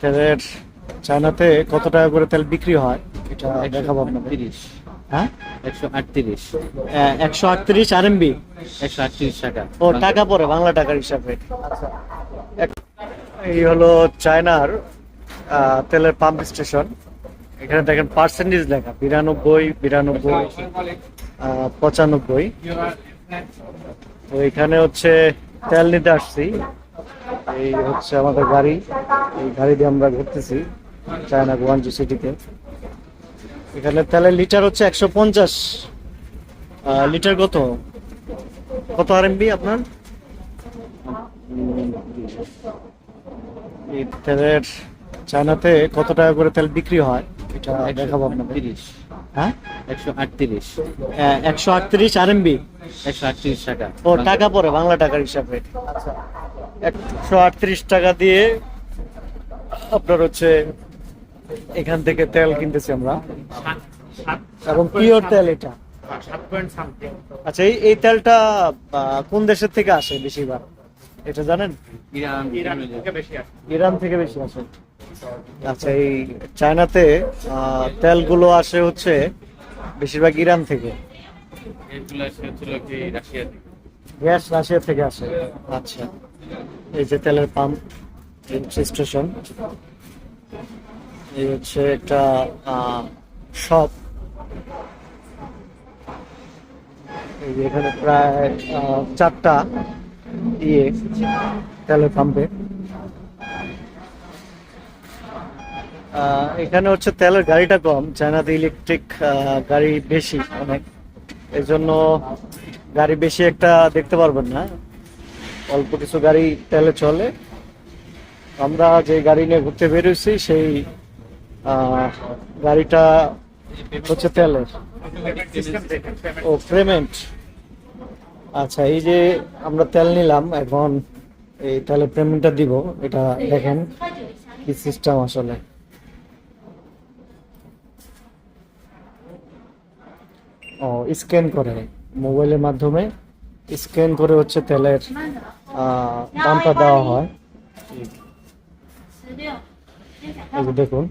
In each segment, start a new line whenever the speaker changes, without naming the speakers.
তেলের চায়নাতে কত টাকা করে তেল বিক্রি হয় এটা দেখাবো আপনাদের।
138
হ্যাঁ
138
138 RMB।
138 টাকা।
ও টাকা পরে বাংলা টাকার হিসাবে। আচ্ছা, এই হলো চায়নার তেলের পাম্প স্টেশন। এখানে দেখেন পার্সেন্টেজ লেখা 92, 92, 95। তো এখানে হচ্ছে তেল নিতে আসছি। এই হচ্ছে আমাদের গাড়ি, এই গাড়ি দিয়ে আমরা ঘুরতেছি চায়না গুয়াংজু সিটিতে। এখানে তেলের লিটার হচ্ছে 150 লিটার। কত কত RMB আপনার? এই তেলের চায়নাতে কত টাকা করে তেল বিক্রি হয় এটা দেখাবো আপনাদের।
138
হ্যাঁ
138
138 RMB।
138 টাকা।
ও টাকা পরে বাংলা টাকার হিসাবে। আচ্ছা, 138 টাকা দিয়ে আপনার হচ্ছে এখান থেকে তেল কিনতেছি আমরা, এবং পিওর তেল এটা। আচ্ছা, এই তেলটা কোন দেশের থেকে আসে বেশিরভাগ এটা জানেন? ইরান থেকে বেশি আসে। আচ্ছা, এই চায়নাতে তেলগুলো আসে হচ্ছে বেশিরভাগ ইরান থেকে। গ্যাস রাশিয়া থেকে আসে। আচ্ছা, এই যে তেলের পাম্প স্টেশন, এই হচ্ছে একটা শপ। এই যে এখানে প্রায় 4টা তেলের পাম্পে। এখানে হচ্ছে তেলের গাড়িটা কম, চায়নাতে ইলেকট্রিক গাড়ি বেশি অনেক, এই জন্য গাড়ি বেশি একটা দেখতে পারবেন না, অল্প কিছু গাড়ি তেলে চলে। আমরা যে গাড়ি নিয়ে ঘুরতে বেরোইছি সেই গাড়িটা হচ্ছে তেলের। ও পেমেন্ট। আচ্ছা, এই যে আমরা তেল নিলাম, এখন এই তেলের পেমেন্টটা দিব। এটা দেখেন কি সিস্টেম আসলে। ও স্ক্যান করে, মোবাইলের মাধ্যমে স্ক্যান করে হচ্ছে তেলের দামটা দেওয়া হয়। এই যে দেখুন,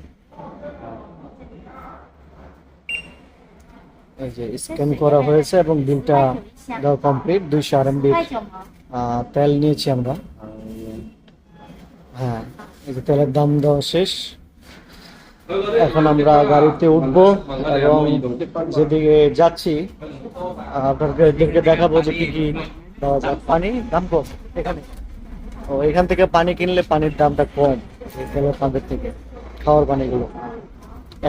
এই যে স্ক্যান করা হয়েছে এবং বিলটা দেওয়া কমপ্লিট। 200 RMB তেল নিয়েছি আমরা। হ্যাঁ, এই যে তেলের দাম দেওয়া শেষ। এখন আমরা গাড়িতে উঠবো এবং যেদিকে যাচ্ছি আপনাদেরকে দেখাবো যে কি কি দেওয়া যায়। পানি দাম কম এখানে। ও এখান থেকে পানি কিনলে পানির দামটা কম এই তেলের পাম্পের থেকে। খাওয়ার পানিগুলো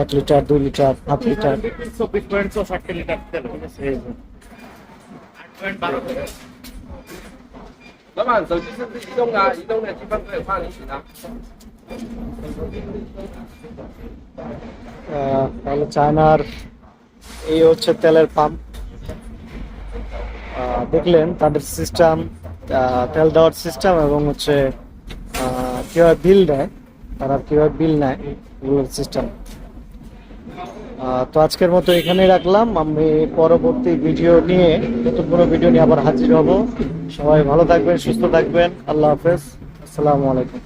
1 লিটার, 2 লিটার, 1/2 লিটার।
24.60 লিটার তেল।老板，手机是不是移动的？移动的积分可以换零钱啊。
তাহলে চায়নার এই হচ্ছে তেলের পাম্প। দেখলেন তাদের সিস্টেম, তেল দেওয়ার সিস্টেম, এবং হচ্ছে কিভাবে বিল দেয়, তারা কিভাবে বিল নেয়, এগুলোর সিস্টেম। তো আজকের মতো এখানেই রাখলাম। আমি পরবর্তী ভিডিও নিয়ে, নতুন কোনো ভিডিও নিয়ে আবার হাজির হব। সবাই ভালো থাকবেন, সুস্থ থাকবেন। আল্লাহ হাফেজ, আসসালামু আলাইকুম।